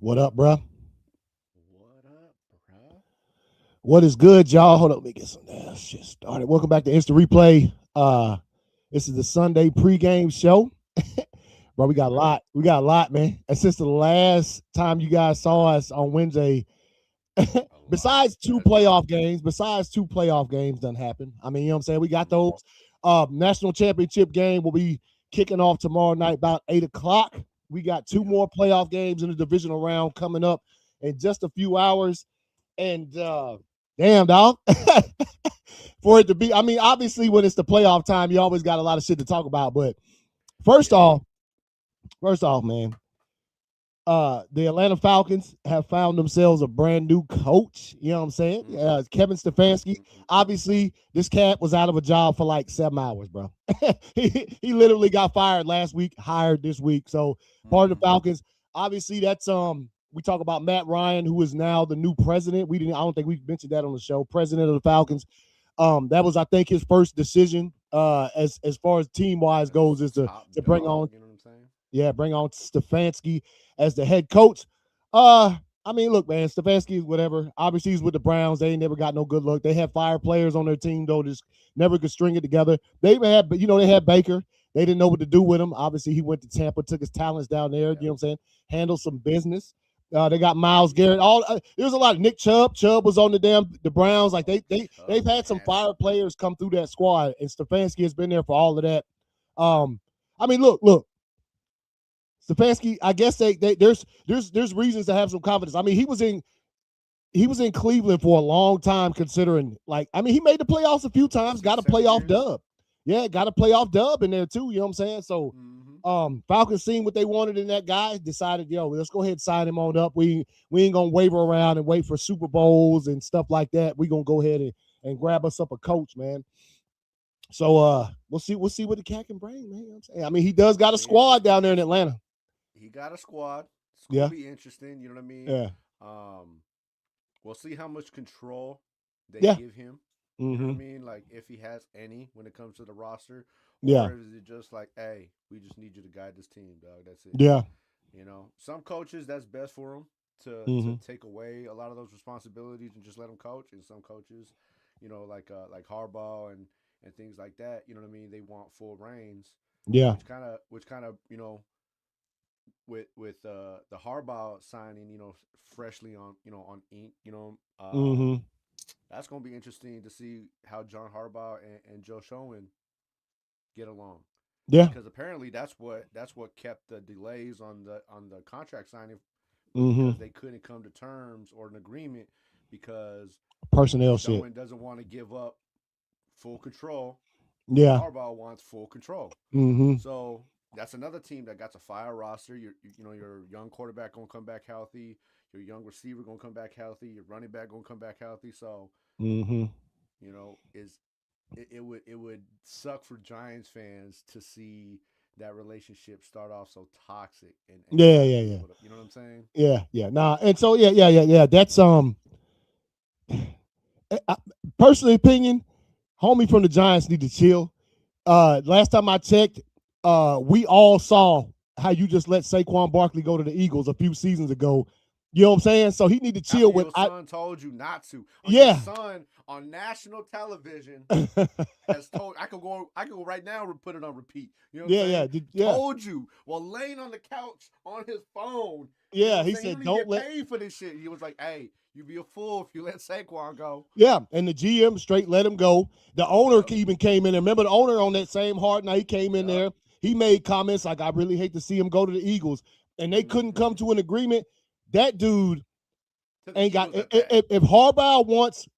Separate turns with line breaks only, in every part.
What up, bruh?
What up, bro?
What is good, y'all? Hold up, let me get some shit started. Welcome back to Instant Replay. This is the Sunday pregame show. Bro, we
Yes,
got a
sir.
lot. We got a lot, man. And since the last time you guys saw us on Wednesday,
A lot has happened.
besides two playoff games done happened. I mean, you know what I'm saying? We got
hmm
those. National championship game will be kicking off tomorrow night about 8 o'clock. We got two
Yep.
more playoff games in the divisional round coming up in just a few hours. And damn, dog. For it to be, I mean, obviously when it's the playoff time, you always got a lot of shit to talk about. But first
Yeah.
off, first off, man, the Atlanta Falcons have found themselves a brand new coach. You know what I'm saying?
hmm
Kevin Stefanski.
hmm
Obviously, this cat was out of a job for like 7 hours, bro. he literally got fired last week, hired this week. So part of the
hmm
Falcons. Obviously, that's we talk about Matt Ryan, who is now the new president. I don't think we mentioned that on the show. President of the
Nope.
Falcons. That was, I think, his first decision. As far as team wise
As
goes, is
top
to bring on,
dog, you know what I'm saying?
bring on Stefanski as the head coach. Uh, I mean, look, man, Stefanski is whatever. Obviously, he's with the Browns. They ain't never got no good luck. They had fire players on their team though, just never could string it together. They even had, they had Baker. They didn't know what to do with him. Obviously, he went to Tampa, took his talents down there. You know
Yep.
what I'm saying? Handled some business. They got Miles
Yep.
Garrett. All there was a lot of Nick Chubb. Chubb was on the Browns. Like
Oh,
they've
Chubb
had some
nasty.
fire players come through that squad, and Stefanski has been there for all of that. I mean, look, Stefanski, I guess there's reasons to have some confidence. I mean, he was in Cleveland for a long time, considering like I mean, he made the playoffs a few times, got a
6, 7
playoff
years.
dub. Yeah, got a playoff dub in there too. You know what I'm saying? So
hmm
Falcons seen what they wanted in that guy, decided, yo, let's go ahead and sign him on up. We ain't gonna waver around and wait for Super Bowls and stuff like that. We gonna go ahead and grab us up a coach, man. So we'll see what the cat can bring, man. You know what I'm saying? I mean, he does
I
got a
mean,
squad down there in Atlanta.
he got a squad. It's gonna
Yeah,
be interesting. You know what I mean?
yeah,
Um, we'll see how much control they
yeah.
give him. You know what I
Mm-hmm.
mean? Like if he has any when it comes to the roster,
Yeah,
or is it just like, hey, we just need you to guide this team, dog. That's it.
yeah.
You know, some coaches that's best for them to
Mm-hmm.
take away a lot of those responsibilities and just let them coach, and some coaches, like Harbaugh and things like that. You know what I mean? They want full reins,
Yeah.
which kind of with the Harbaugh signing, freshly on ink,
Mm-hmm.
that's gonna be interesting to see how John Harbaugh and Joe Schoen get along
Yeah.
because apparently that's what kept the delays on the contract signing was
Mm-hmm.
because they couldn't come to terms or an agreement because
Personnel shit.
Schoen doesn't want to give up full control and
Yeah.
Harbaugh wants full control.
Mm-hmm.
So that's another team that got a fire roster. Your young quarterback gonna come back healthy. Your young receiver gonna come back healthy. Your running back gonna come back healthy. So
Mm-hmm.
is it would suck for Giants fans to see that relationship start off so toxic and
Yeah,
not
yeah,
be
yeah.
able to. You know what I'm saying?
Yeah, yeah. Nah, and so yeah. That's personal opinion. Homie from the Giants need to chill. Last time I checked, we all saw how you just let Saquon Barkley go to the Eagles a few seasons ago. You know what I'm saying? So he need to chill
After
with
your son told you not to, on your
yeah.
son on national television has told I can go right now and put it on repeat. You know what I'm
Yeah, yeah,
saying?
yeah.
Told you while laying on the couch on his phone. You know what
Yeah,
I'm
he
saying? You
said
don't even
don't
get
let
paid for this shit. He was like, "Hey, you be a fool if you let Saquon go."
yeah, and the GM straight let him go. The owner
Yep.
even came in there. Remember the owner on that same hard night, he came in
Yep.
there. He made comments like, I really hate to see him go to the Eagles. And they couldn't come
Mm-hmm.
to an agreement. That dude
To the
ain't got
Eagles at that.
if Harbaugh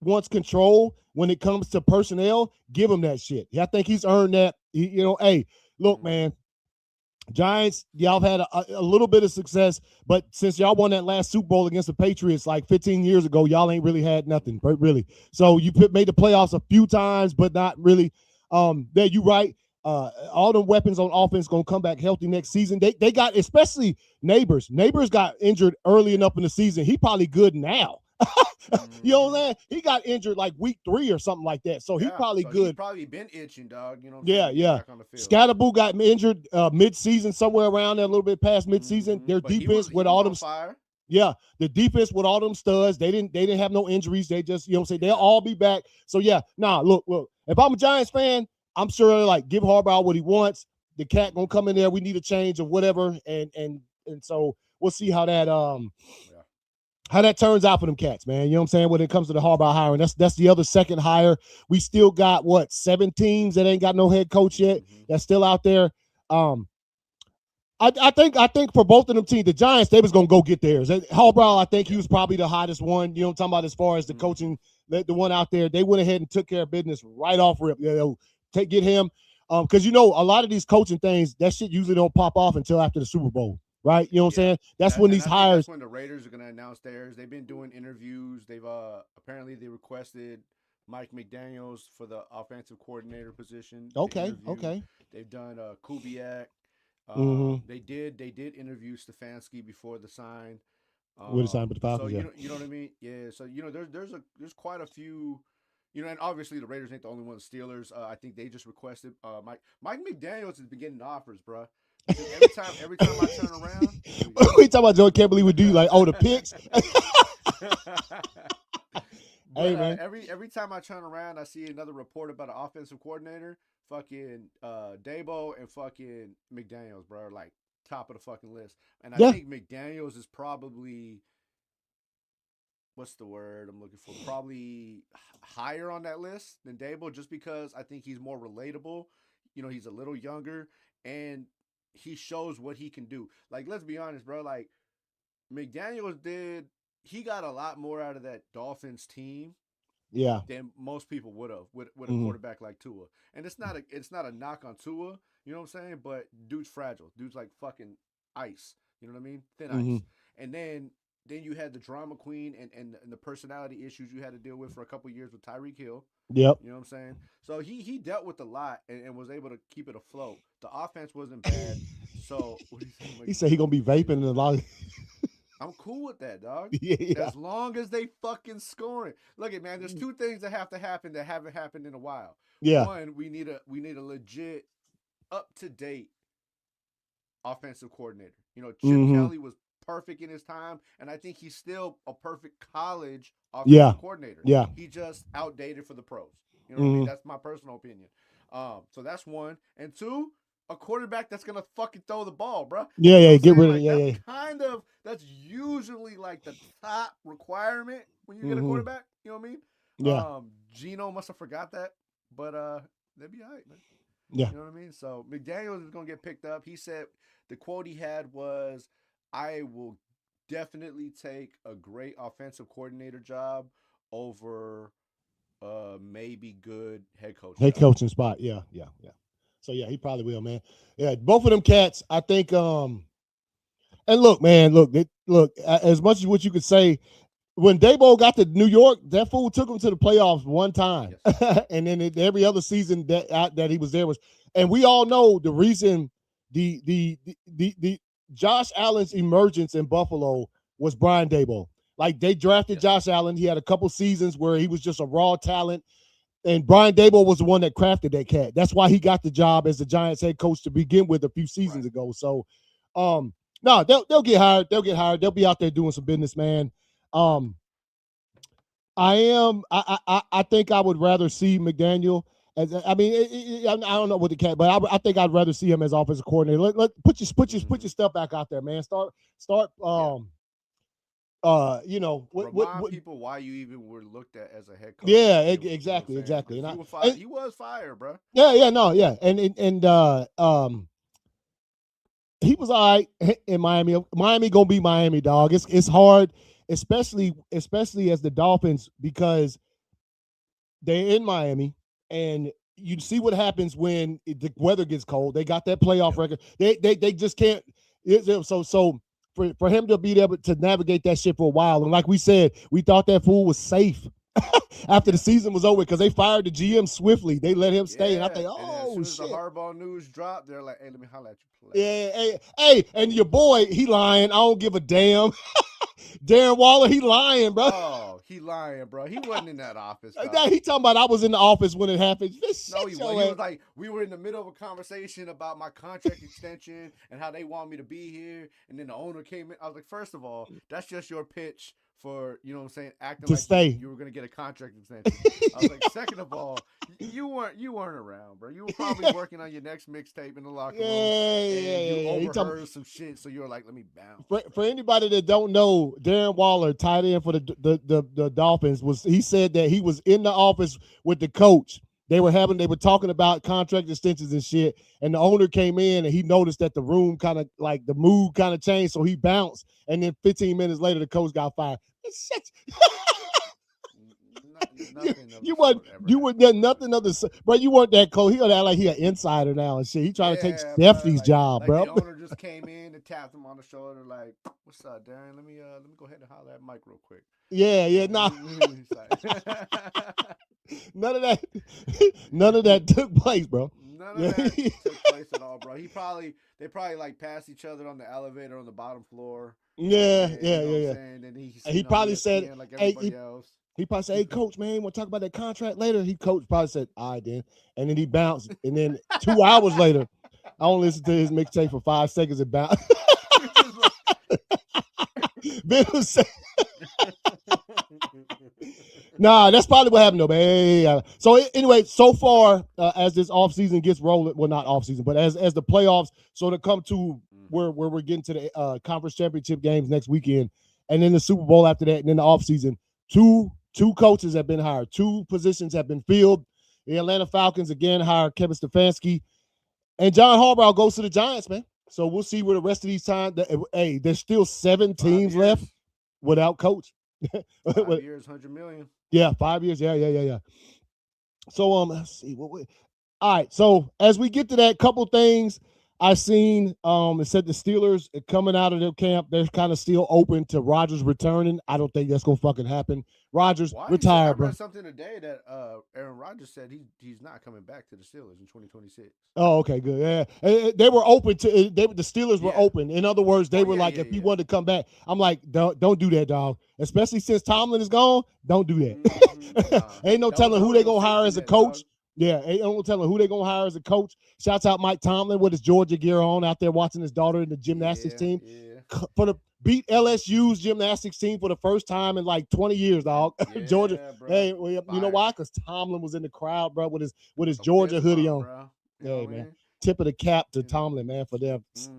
wants control when it comes to personnel, give him that shit. I think he's earned that. Hey, look,
Mm-hmm.
man, Giants, y'all have had a little bit of success, but since y'all won that last Super Bowl against the Patriots like 15 years ago, y'all ain't really had nothing, really. So you made the playoffs a few times, but not really. There you right. All the weapons on offense gonna come back healthy next season. They got especially neighbors. Neighbors got injured early enough in the season. He probably good now. You know what I'm
Mm-hmm.
saying? He got injured like week 3 or something like that. So he
Yeah.
probably
So he's
good.
probably been itching, dog. You know what I'm saying,
Yeah,
to get
yeah.
back on the field.
Scatterboo got injured mid-season, somewhere around there, a little bit past mid-season.
Mm-hmm.
Their
But he was
defense
he
with
was
all
on
them,
fire.
Yeah, the defense with all them studs, they didn't have no injuries. They just, say they'll
Yeah.
all be back. So yeah, look. If I'm a Giants fan, I'm sure like give Harbaugh what he wants. The cat gonna come in there. We need a change of whatever, and so we'll see
Yeah.
how that turns out for them cats, man. You know what I'm saying? When it comes to the Harbaugh hiring, that's the other second hire. We still got 7 teams that ain't got no head coach yet. That's still out there. I think for both of them teams, the Giants, they was gonna go get theirs. Harbaugh, I think he was probably the hottest one. You know what I'm talking about as far as the coaching, the one out there. They went ahead and took care of business right off rip. Get him. Because a lot of these coaching things, that shit usually don't pop off until after the Super Bowl. Right? You know what I'm saying? That's when these hires.
That's when the Raiders are gonna announce theirs. They've been doing interviews. They've apparently they requested Mike McDaniels for the offensive coordinator position.
Okay.
They've done Kubiak. They did interview Stefanski before the sign.
With the sign with the Falcons,
so you know what I mean? Yeah. So there's quite a few. And obviously the Raiders ain't the only one. The Steelers, I think they just requested Mike McDaniels has been getting offers, bro. Every time I turn around,
we talking about Joe can't believe we do like the picks.
Hey man, every time I turn around, I see another report about an offensive coordinator. Fucking Dabo and fucking McDaniels, bro, like top of the fucking list. And I think McDaniels is probably, what's the word I'm looking for? Probably higher on that list than Dabo, just because I think he's more relatable. He's a little younger and he shows what he can do. Like, let's be honest, bro. Like, McDaniels he got a lot more out of that Dolphins team than most people would have with a quarterback like Tua. And it's not a knock on Tua, you know what I'm saying? But dude's fragile. Dude's like fucking ice. You know what I mean? Thin ice. And then you had the drama queen and the personality issues you had to deal with for a couple years with Tyreek Hill.
Yep.
You know what I'm saying? So he dealt with a lot and was able to keep it afloat. The offense wasn't bad. So what do you think?
He said he gonna be vaping in a lot.
I'm cool with that, dog.
Yeah.
As long as they fucking scoring. Look at man, there's two things that have to happen that haven't happened in a while.
Yeah.
One, we need a legit, up to date offensive coordinator. Chip Kelly was perfect in his time, and I think he's still a perfect college offensive coordinator.
Yeah.
He just outdated for the pros. You know what I mean? That's my personal opinion. So that's one. And two, a quarterback that's gonna fucking throw the ball, bro.
Yeah, get rid of it.
That's usually like the top requirement when you get a quarterback. You know what I mean?
Yeah.
Gino must have forgot that, but they'd be all right, man.
Yeah.
You know what I mean? So McDaniels is gonna get picked up. He said the quote he had was, "I will definitely take a great offensive coordinator job over maybe good head coach.
Head coaching spot. Yeah. So yeah, he probably will, man. Yeah, both of them cats, I think. And look, man, look. As much as what you could say, when Dabo got to New York, that fool took him to the playoffs one time, and then every other season that he was there was. And we all know the reason the Josh Allen's emergence in Buffalo was Brian Dabo. Like they drafted Josh Allen, he had a couple seasons where he was just a raw talent. And Brian Dabo was the one that crafted that cat. That's why he got the job as the Giants head coach to begin with a few seasons ago. So, no, they'll get hired. They'll be out there doing some business, man. I think I would rather see McDaniel as. I don't know what the cat, but I think I'd rather see him as offensive coordinator. Let put your stuff back out there, man. Start.
Remind people why you even were looked at as a head coach.
Yeah, exactly.
And he was fired, bro.
Yeah, and he was all right in Miami. Miami gonna be Miami, dog. It's hard, especially as the Dolphins, because they're in Miami, and you see what happens when the weather gets cold. They got that playoff record. They just can't. So. For him to be able to navigate that shit for a while. And like we said, we thought that fool was safe after the season was over because they fired the GM swiftly. They let him stay. And I think,
and as soon
shit.
as the Harbaugh news dropped, they're like, hey, let me holler at you.
Yeah, hey, and your boy, he lying. I don't give a damn. Darren Waller, he lying, bro.
Oh, He lying, bro. He wasn't in that office.
He talking about I was in the office when it happened.
No, he was like, we were in the middle of a conversation about my contract extension and how they want me to be here. And then the owner came in. I was like, first of all, that's just your pitch for, you know what I'm saying, acting
to
like
stay.
You were going to get a contract extension. I was like, second of all, you weren't around, bro. You were probably working on your next mixtape in the locker room. And you overheard some shit, so you were like, let me bounce.
For anybody that don't know, Darren Waller, tight end for the Dolphins, he said that he was in the office with the coach. They were talking about contract extensions and shit, and the owner came in and he noticed that the room kind of like the mood kind of changed, so he bounced, and then 15 minutes later the coach got fired. You weren't nothing of the bro. You weren't that close. He gonna act like he an insider now and shit. He trying to take Stephanie's job, bro.
The owner just came in and tapped him on the shoulder, like, "What's up, Darren? Let me go ahead and holler at Mike real quick."
Yeah, nah. None of that took place, bro.
None of that took place at all, bro. They probably like passed each other on the elevator on the bottom floor.
Yeah.
And
he probably said,
like everybody else.
He probably said, "Hey, coach, man, want to talk about that contract later?" Coach probably said, "All right, then." And then he bounced. And then 2 hours later, I only listened to his mixtape for 5 seconds and bounced. Ben was saying, nah, that's probably what happened, though, man. So anyway, so far, as this offseason gets rolling, well, not offseason, but as the playoffs sort of come to where we're getting to the conference championship games next weekend, and then the Super Bowl after that, and then the offseason, two coaches have been hired. 2 positions have been filled. The Atlanta Falcons again hired Kevin Stefanski, and John Harbaugh goes to the Giants, man. So we'll see where the rest of these times. Hey, there's still 7 teams left without coach.
5 years, $100 million.
Yeah, 5 years. Yeah. So let's see. All right. So as we get to that, couple things I seen. It said the Steelers coming out of their camp, they're kind of still open to Rodgers returning. I don't think that's gonna fucking happen. Rodgers retired, bro.
I read something today that Aaron Rodgers said he's not coming back to the Steelers in 2026.
Oh, okay, good. Yeah, they were open to. The Steelers were open. In other words, they were like, if he wanted to come back, I'm like, don't do that, dog. Especially since Tomlin is gone, don't do that. Ain't no telling who they gonna hire as a coach. Dog. Yeah, ain't no telling who they gonna hire as a coach. Shouts out Mike Tomlin with his Georgia gear on out there watching his daughter in the gymnastics team. For the beat LSU's gymnastics team for the first time in like 20 years, dog. Georgia. Bro. Hey, you know why? Because Tomlin was in the crowd, bro, with his Georgia hoodie on.
Bro.
Hey, man. Tip of the cap to Tomlin, man, for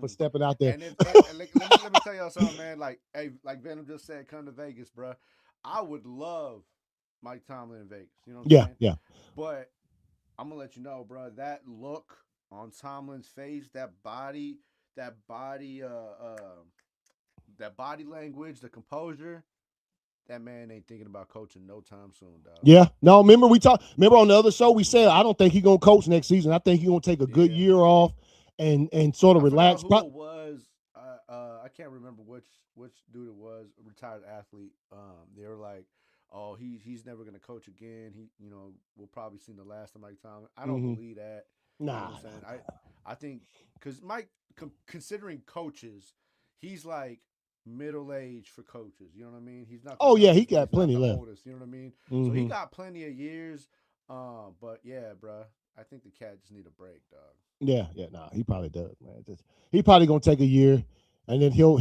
stepping out there.
And let me tell y'all something, man. Like Venom just said, come to Vegas, bro. I would love Mike Tomlin in Vegas. You know what I'm saying? Yeah. But I'm gonna let you know, bro. That look on Tomlin's face, that body language, the composure. That man ain't thinking about coaching no time soon, dog.
Yeah. No, remember on the other show we said I don't think he's gonna coach next season. I think he's gonna take a good year off and sort of relax.
Who it was I can't remember which dude it was, a retired athlete. They were like, "Oh, he's never gonna coach again. We'll probably see the last of Mike Tomlin." I don't believe that.
Nah.
You know what I'm saying? I think because Mike, considering coaches, he's like middle age for coaches. You know what I mean? He's not.
He got plenty left.
Oldest, you know what I mean? So he got plenty of years. But yeah, bro, I think the cat just need a break, dog.
Yeah. Nah, he probably does, man. He probably gonna take a year, and then he'll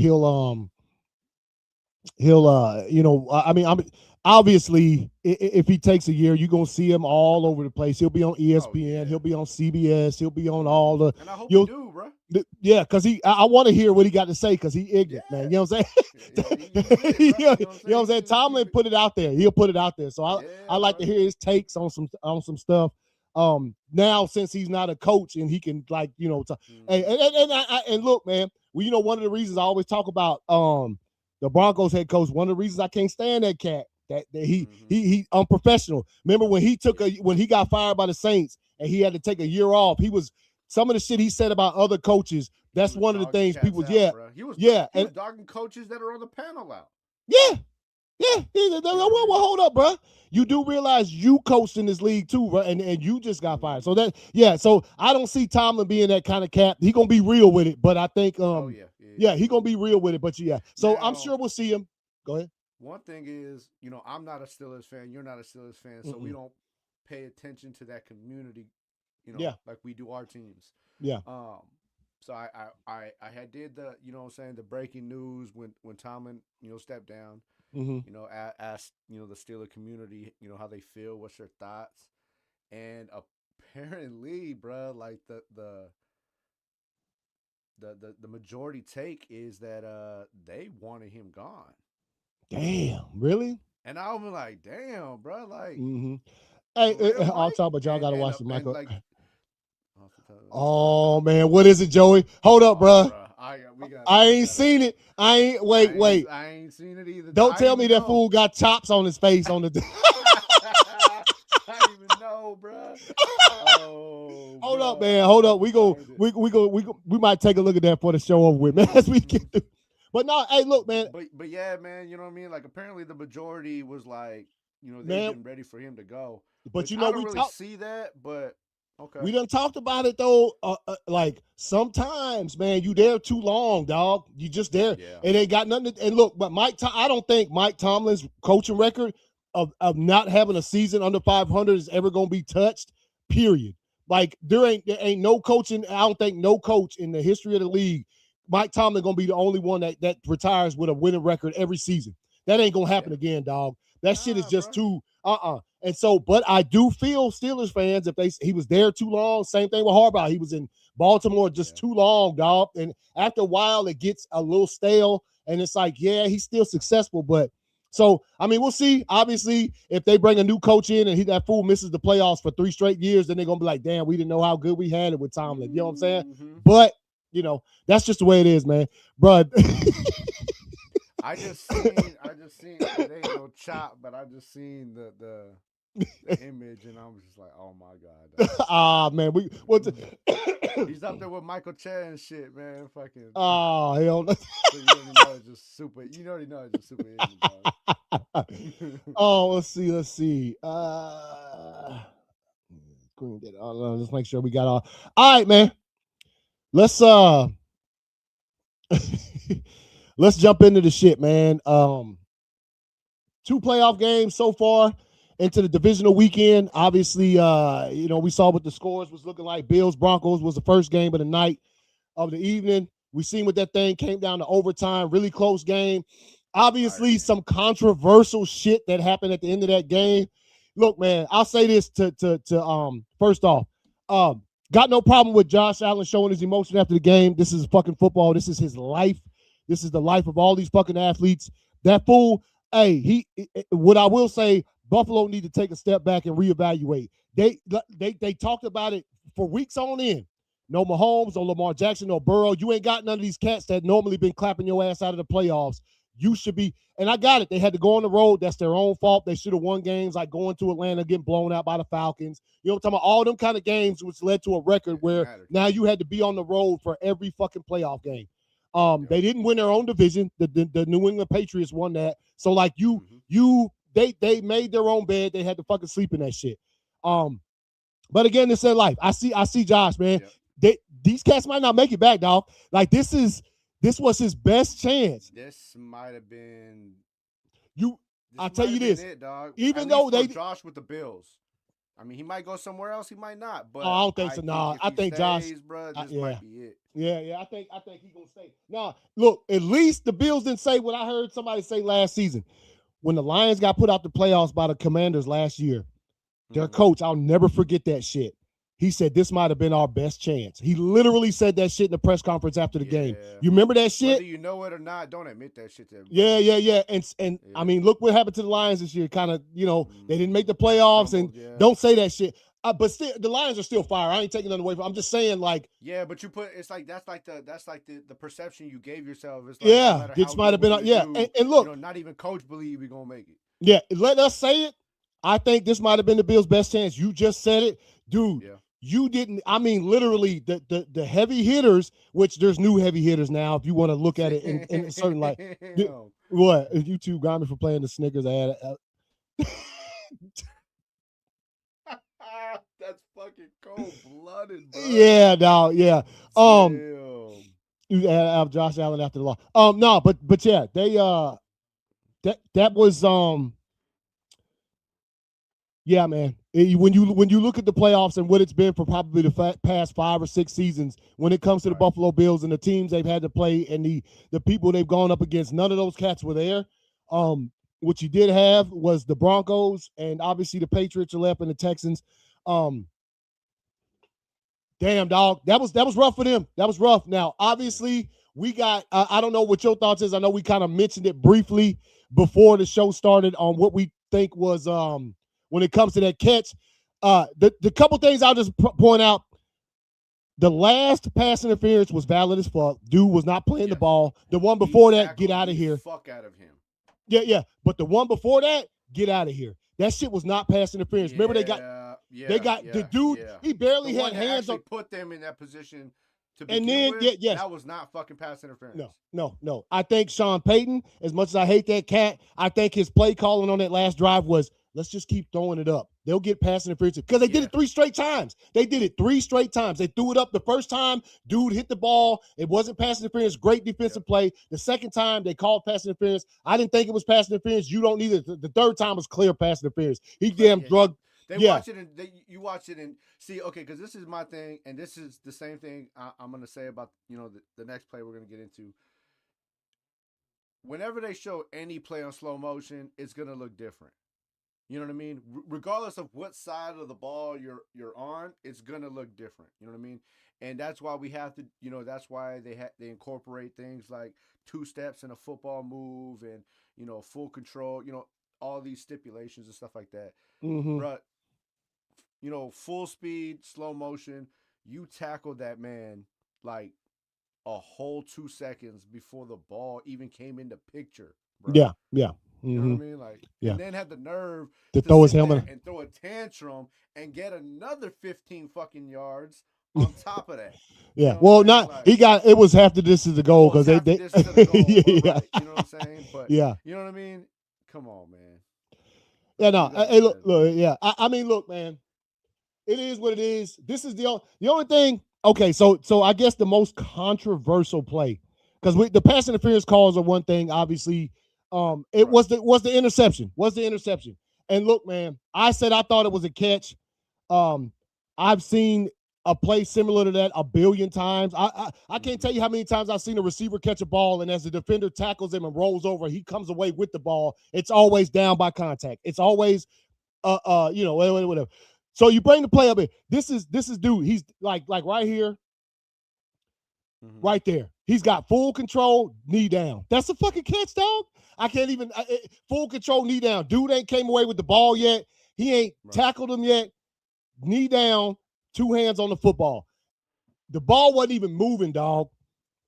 obviously, if he takes a year, you're going to see him all over the place. He'll be on ESPN. He'll be on CBS. He'll be on all the.
And I hope you do, bro.
Yeah, because I want to hear what he got to say because he ignorant, man. You know what I'm saying? You know what I'm saying? Tomlin put it out there. He'll put it out there. So I like to hear his takes on some stuff. Now since he's not a coach and he can talk. And look, man. Well, one of the reasons I always talk about the Broncos head coach. One of the reasons I can't stand that cat. That he unprofessional. Remember when he got fired by the Saints and he had to take a year off. He was some of the shit he said about other coaches. That's one of the things people.
He was dogging coaches that are on the panel out.
Yeah. Well, hold up, bro. You do realize you coached in this league too, bro, and you just got fired. So So I don't see Tomlin being that kind of cat. He gonna be real with it, but I think he gonna be real with it. But yeah. So now, I'm sure we'll see him. Go ahead.
one thing is, I'm not a Steelers fan. You're not a Steelers fan, so we don't pay attention to that community, like we do our teams.
Yeah.
So I had did the, what I'm saying, the breaking news when Tomlin, stepped down. Asked, the Steeler community, how they feel, what's their thoughts, and apparently, bro, like the majority take is that they wanted him gone.
Damn, really?
And I was like, damn, bro, like.
Hey,
real,
I'll talk, but y'all gotta watch the Michael.
Like,
oh man, what is it, Joey? Hold up, bro. I ain't seen it. I ain't. Wait.
I ain't seen it either.
Don't tell me that fool got chops on his face on the.
I don't even know, bro. Oh,
hold up, man. Hold up. We might take a look at that for the show over with, man. As we get through. But no, hey, look, man.
But yeah, man. You know what I mean? Like, apparently the majority was like, they're getting ready for him to go.
But
I don't really see that. But okay,
we done talked about it though. Like sometimes, man, you there too long, dog. You just there.
Yeah.
It ain't got nothing. And look, but I don't think Mike Tomlin's coaching record of not having a season under 500 is ever gonna be touched. Period. Like there ain't no coaching. I don't think no coach in the history of the league. Mike Tomlin gonna be the only one that retires with a winning record every season. That ain't gonna happen again, dog. That shit is just too And so, but I do feel Steelers fans, if he was there too long, same thing with Harbaugh. He was in Baltimore just too long, dog. And after a while, it gets a little stale. And it's like, yeah, he's still successful. But so, I mean, we'll see. Obviously, if they bring a new coach in and that fool misses the playoffs for 3 straight years, then they're gonna be like, damn, we didn't know how good we had it with Tomlin. You know what I'm saying?
Mm-hmm.
But that's just the way it is, man. Bro.
I just seen it ain't no chop, but I just seen the image, and I was just like, oh my god.
Man,
he's up there with Michael Che and shit, man. Fucking.
Oh hell no.
So you already know it's just super. You already know it's just super easy,
Oh, let's see. Let's make sure we got all right, man. Let's let's jump into the shit, man. 2 playoff games so far into the divisional weekend. Obviously, we saw what the scores was looking like. Bills Broncos was the first game of the night of the evening. We seen what that thing came down to overtime, really close game. Obviously, some controversial shit that happened at the end of that game. Look, man, I'll say this to first off, got no problem with Josh Allen showing his emotion after the game. This is fucking football. This is his life. This is the life of all these fucking athletes. That fool, hey, what I will say, Buffalo need to take a step back and reevaluate. They talked about it for weeks on end. No Mahomes, no Lamar Jackson, no Burrow. You ain't got none of these cats that normally been clapping your ass out of the playoffs. You should be, and I got it. They had to go on the road. That's their own fault. They should have won games like going to Atlanta, getting blown out by the Falcons. You know what I'm talking about? All them kind of games, which led to a record where now you had to be on the road for every fucking playoff game. They didn't win their own division. The New England Patriots won that. So like they made their own bed. They had to fucking sleep in that shit. But again, it's their life. I see Josh, man. These cats might not make it back, dog. Like this was his best chance.
This might have been
I'll tell you this,
dog.
Even though
Josh with the Bills. I mean, he might go somewhere else. He might not. But
I don't think so. No, I think
stays,
Josh,
bro, this might be it.
Yeah. I think he's gonna stay. Now, look, at least the Bills didn't say what I heard somebody say last season when the Lions got put out the playoffs by the Commanders last year. Their coach, I'll never forget that shit. He said this might have been our best chance. He literally said that shit in the press conference after the game. You remember that shit?
Whether you know it or not, don't admit that shit to
everybody. Yeah. And I mean, look what happened to the Lions this year. Kind of, they didn't make the playoffs, and don't say that shit. But still, the Lions are still fire. I ain't taking nothing away from. I'm just saying, like.
Yeah, but you put it's like that's like the perception you gave yourself. It's like,
no this might have been and look,
not even coach believe we gonna make it.
Yeah, let us say it. I think this might have been the Bills' best chance. You just said it, dude. Yeah. You didn't. I mean, literally, the heavy hitters, which there's new heavy hitters now. If you want to look at it in a certain light, what YouTube got me for playing the Snickers ad.
That's fucking cold-blooded, bro.
Yeah, dog. Yeah. You have Josh Allen after the law. No, but yeah, that was yeah, man. When you look at the playoffs and what it's been for probably the past 5 or 6 seasons, when it comes to the Buffalo Bills and the teams they've had to play and the people they've gone up against, none of those cats were there. What you did have was the Broncos and obviously the Patriots are left and the Texans. Damn, dog, that was rough for them. That was rough. Now, obviously, we got. I don't know what your thoughts is. I know we kind of mentioned it briefly before the show started on what we think was when it comes to that catch. The couple things I'll just point out. The last pass interference was valid as fuck. Dude was not playing the ball. The one before that, get out of here.
Fuck out of him.
Yeah. But the one before that, get out of here. That shit was not pass interference. Remember they got the dude. He barely had hands on.
Put them in that position to begin with. That was not fucking pass interference.
No. I think Sean Payton, as much as I hate that cat, I think his play calling on that last drive was, let's just keep throwing it up. They'll get pass interference because they did it 3 straight times. They did it 3 straight times. They threw it up the first time. Dude hit the ball. It wasn't pass interference. Great defensive play. The second time they called pass interference. I didn't think it was pass interference. You don't either. The third time was clear pass interference. He damn drug.
Watch it and you watch it and see. Okay, because this is my thing, and this is the same thing I'm going to say about the next play we're going to get into. Whenever they show any play on slow motion, it's going to look different. You know what I mean? Regardless of what side of the ball you're on, it's gonna look different. You know what I mean? And that's why we have to. That's why they incorporate things like 2 steps in a football move and full control. All these stipulations and stuff like that.
Mm-hmm.
But full speed, slow motion. You tackled that man like a whole 2 seconds before the ball even came into picture. Bro.
Yeah.
Mm-hmm. You know what I mean? Like, and then had the nerve
to throw his helmet
and throw a tantrum and get another 15 fucking yards on top of that.
Yeah. Well, not like, he got it was half the distance to go because they
You know what I'm saying? But
yeah.
You know what I mean? Come on, man.
Yeah, no. Hey, look, yeah. I mean, look, man. It is what it is. This is the only thing. Okay, so I guess the most controversial play, because the pass interference calls are one thing, obviously. It was the interception. And look, man, I said I thought it was a catch. I've seen a play similar to that a billion times. I can't tell you how many times I've seen a receiver catch a ball, and as the defender tackles him and rolls over, he comes away with the ball. It's always down by contact. It's always whatever. So you bring the play up here. This is dude. He's like right here. Right there. He's got full control, knee down. That's a fucking catch, dog. I can't even full control, knee down. Dude ain't came away with the ball yet. He ain't tackled him yet. Knee down, 2 hands on the football. The ball wasn't even moving, dog.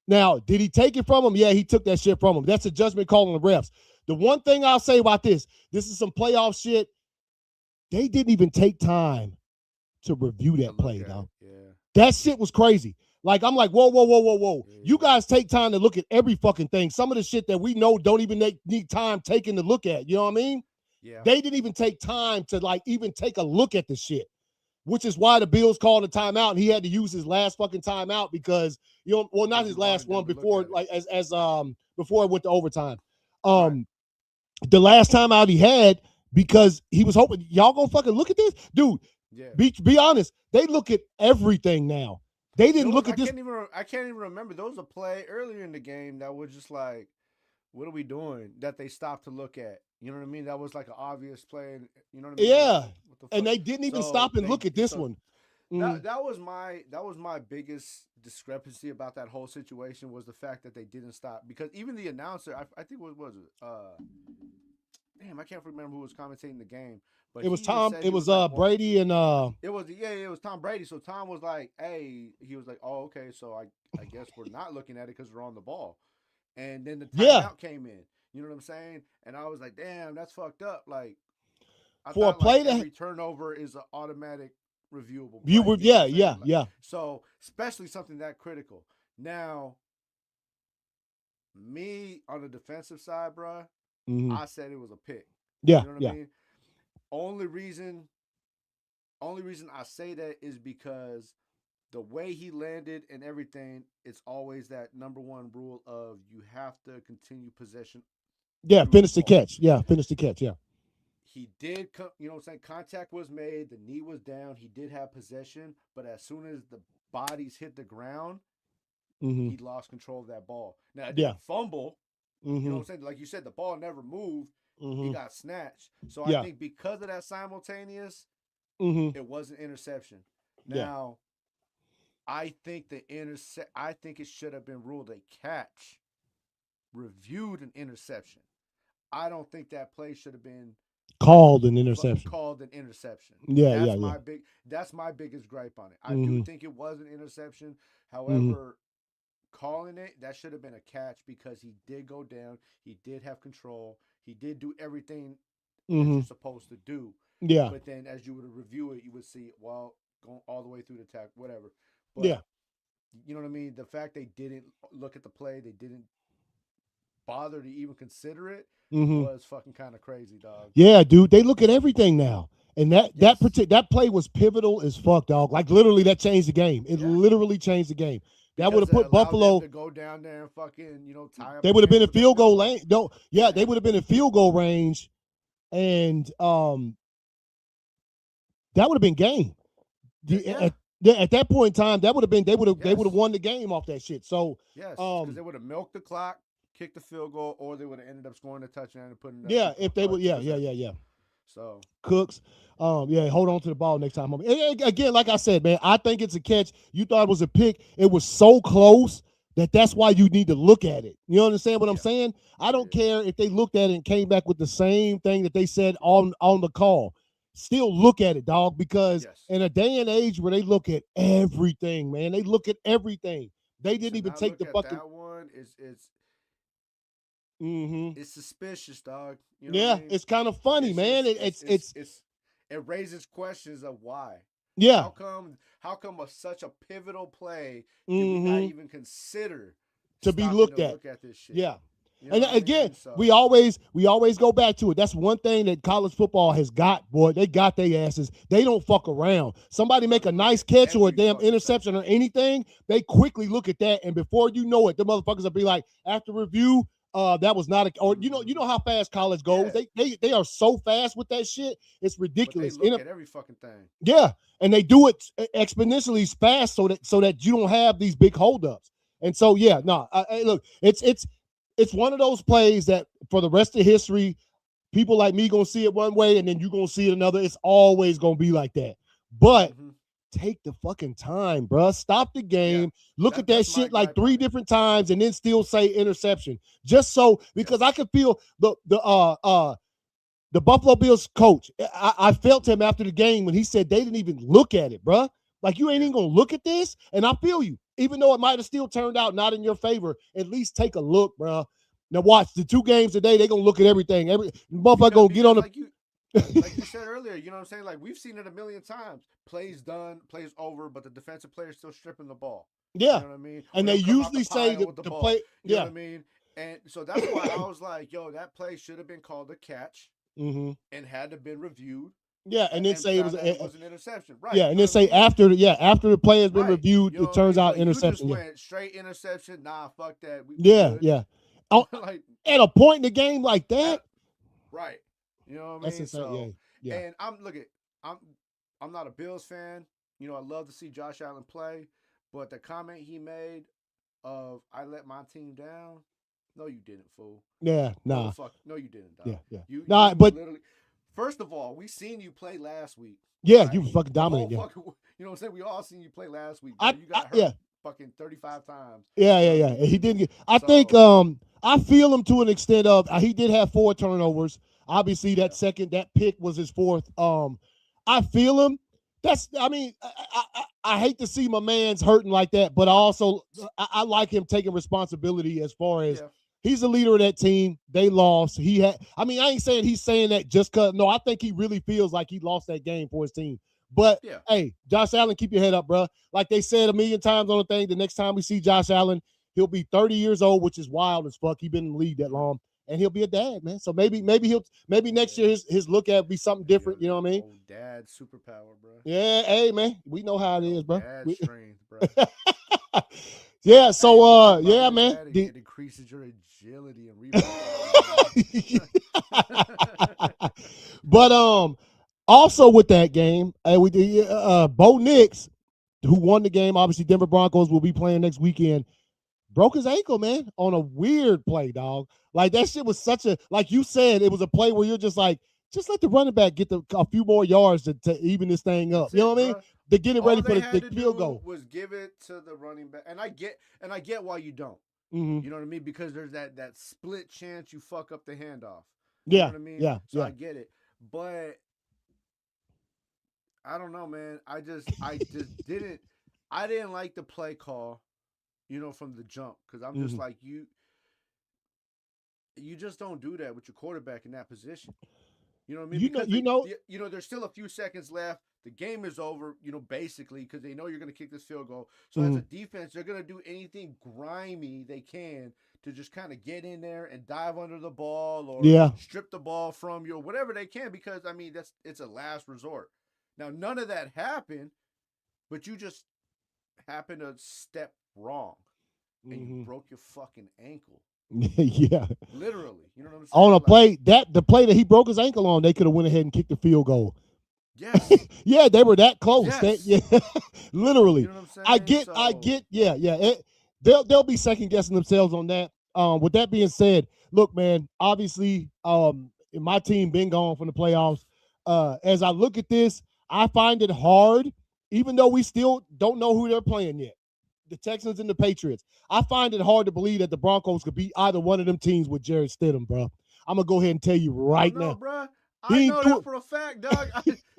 Now, did he take it from him? Yeah, he took that shit from him. That's a judgment call on the refs. The one thing I'll say about this is some playoff shit. They didn't even take time to review that play, dog.
Yeah.
That shit was crazy. Like, I'm like, whoa.
Yeah.
You guys take time to look at every fucking thing. Some of the shit that we know don't even need time taken to look at. You know what I mean?
Yeah.
They didn't even take time to, like, even take a look at the shit, which is why the Bills called a timeout, and he had to use his last fucking timeout because, not his last one before, like, as before it went to overtime. The last timeout he had, because he was hoping, y'all gonna fucking look at this? Dude, be honest. They look at everything now. They didn't look at this.
I can't even remember. There was a play earlier in the game that was just like, what are we doing? That they stopped to look at. You know what I mean? That was like an obvious play. You know what I mean?
Yeah. And they didn't even stop and look at this one.
That was my biggest discrepancy about that whole situation, was the fact that they didn't stop, because even the announcer, I think what was it? Damn, I can't remember who was commentating the game. But
it was Tom. It was Brady and
It was Tom Brady. So Tom was like, "Hey," he was like, "Oh, okay. So I guess we're not looking at it because we're on the ball." And then the timeout came in. You know what I'm saying? And I was like, "Damn, that's fucked up." Like,
for a play that
every turnover is an automatic reviewable
play. Yeah.
So especially something that critical. Now, me on the defensive side, bro, I said it was a pick.
Yeah,
you know what I mean? Only reason I say that is because the way he landed and everything, it's always that number one rule of you have to continue possession
Yeah, finish the catch. Yeah, finish the catch. Yeah.
He did, you know what I'm saying? Contact was made. The knee was down. He did have possession, but as soon as the bodies hit the ground,
Mm-hmm.
he lost control of that ball. Now, it
Yeah.
didn't fumble. You know
Mm-hmm.
what I'm saying? Like you said, the ball never moved. It
Mm-hmm.
got snatched. So I
Yeah.
think because of that simultaneous,
Mm-hmm.
it was an interception.
Yeah.
Now, I think it should have been ruled a catch, reviewed an interception. I don't think that play should have been
Called an interception.
called an interception.
Yeah. Yeah. Yeah.
That's my biggest gripe on it. I do
Mm-hmm.
think it was an interception.
Mm-hmm.
However, calling it, that should have been a catch because he did go down. He did have control. He did do everything that
Mm-hmm.
you're supposed to do.
Yeah.
But then as you would review it, you would see, well, going all the way through the tack, whatever. But
Yeah.
you know what I mean? The fact they didn't look at the play, they didn't bother to even consider it
Mm-hmm.
was fucking kind of crazy, dog.
Yeah, dude. They look at everything now. And
Yes.
that play was pivotal as fuck, dog. Like literally that changed the game. It
Yeah.
literally changed the game. That would
Because
have
it
put
allowed them
Buffalo.
to go down there and fucking, tie up
They
their
would have been
hands
in
with that
field
field
goal
goal.
lane. No, yeah, they would have been in field goal range, and that would have been game.
Yeah.
At that point in time, that would have been they would have
Yes.
won the game off that shit. So
Yes, because they would have milked the clock, kicked the field goal, or they would have ended up scoring a touchdown and putting up
yeah, if they would, yeah.
So
Cooks, yeah, hold on to the ball next time. Again, like I said, man, I think it's a catch. You thought it was a pick. It was so close that's why you need to look at it. You understand what I'm saying? I don't care if they looked at it and came back with the same thing that they said on the call. Still look at it, dog, because in a day and age where they look at everything, man, they look at everything. They didn't even take the fucking.
That one it's
Mm-hmm.
it's suspicious, dog. You know
yeah,
what I mean?
It's kind of funny, man.
It raises questions of why.
Yeah.
How come such a pivotal play did
Mm-hmm.
we not even consider
to be looked at?
Look at this shit.
Yeah.
You know
and again,
so.
we always go back to it. That's one thing that college football has got, boy. They got their asses. They don't fuck around. Somebody make a nice catch or a damn interception or anything, they quickly look at that, and before you know it, the motherfuckers will be like, after review, that was not a, or you know how fast college goes. Yeah. They are so fast with that shit. It's ridiculous.
But they look at every fucking thing.
Yeah, and they do it exponentially fast so that you don't have these big holdups. And so look, it's one of those plays that for the rest of history, people like me gonna see it one way and then you gonna see it another. It's always gonna be like that. But take the fucking time, bro. Stop the game. Yeah, look at that shit like 3 different times and then still say interception. Just so because I could feel the Buffalo Bills coach. I felt him after the game when he said they didn't even look at it, bro. Like you ain't even gonna look at this, and I feel you. Even though it might have still turned out not in your favor, at least take a look, bro. Now watch the 2 games today. They gonna look at everything. Every motherfucker gonna get on the.
Like you said earlier, you know what I'm saying? Like we've seen it a million times. Plays done, plays over, but the defensive player is still stripping the ball.
Yeah,
you know what I mean.
And they usually say the play.
You know what I mean? And so that's why I was like, yo, that play should have been called a catch and had to have been reviewed.
Yeah, and then say it was
an interception, right?
Yeah, and then say after the play has been reviewed, it turns out interception.
You just went straight interception. Nah, fuck that.
Yeah. Like, at a point in the game like that,
right? You know what I mean?
So, yeah.
And I'm not a Bills fan. You know, I love to see Josh Allen play, but the comment he made of "I let my team down." No, you didn't, fool.
Yeah, nah.
No, you didn't, dog.
Yeah.
You
but
literally. First of all, we seen you play last week.
Yeah, right? You fucking dominant. Yeah.
You know what I'm saying? We all seen you play last week. You got hurt fucking 35 times.
Yeah. He didn't get. I think I feel him to an extent of he did have 4 turnovers. Obviously, that pick was his 4th. I feel him. I hate to see my man's hurting like that, but I like him taking responsibility as far as. Yeah. He's the leader of that team. They lost. I ain't saying he's saying that just because. No, I think he really feels like he lost that game for his team. But, hey, Josh Allen, keep your head up, bro. Like they said a million times on the thing, the next time we see Josh Allen, he'll be 30 years old, which is wild as fuck. He's been in the league that long. And he'll be a dad, man. So maybe next year his look at be something different. You know what I mean?
Old dad superpower, bro.
Yeah, hey, man. We know how it is, bro.
Dad strength, bro.
Yeah. So,
Hey,
yeah, man.
it increases your agility and rebound.
But also with that game, we did Bo Nix, who won the game. Obviously, Denver Broncos will be playing next weekend. Broke his ankle, man, on a weird play, dog. Like that shit was such a, like you said, it was a play where you're just like, just let the running back get a few more yards to even this thing up. You know what I mean? To get it ready for the field goal.
Was give it to the running back, and I get why you don't.
Mm-hmm.
You know what I mean? Because there's that split chance you fuck up the handoff.
Yeah,
you know what I mean?
Yeah,
so
yeah.
I get it, but I don't know, man. I just didn't. I didn't like the play call, from the jump, because I'm just like you just don't do that with your quarterback in that position. You know what I mean? Because there's still a few seconds left. The game is over, basically, because they know you're going to kick this field goal. So as a defense, they're going to do anything grimy they can to just kind of get in there and dive under the ball or strip the ball from you or whatever they can, because, I mean, it's a last resort. Now, none of that happened, but you just happened to step wrong and you broke your fucking ankle.
Yeah.
Literally. You know what I'm saying?
On a play, the play that he broke his ankle on, they could have went ahead and kicked the field goal.
Yes.
Yeah, they were that close.
Yes.
Literally.
You know what I'm saying?
I get. Yeah. They'll be second guessing themselves on that. With that being said, look, man, obviously, my team been gone from the playoffs. As I look at this, I find it hard, even though we still don't know who they're playing yet. The Texans and the Patriots. I find it hard to believe that the Broncos could beat either one of them teams with Jarrett Stidham, bro. I'm going to go ahead and tell you right now.
Bro. I know that for a fact, dog.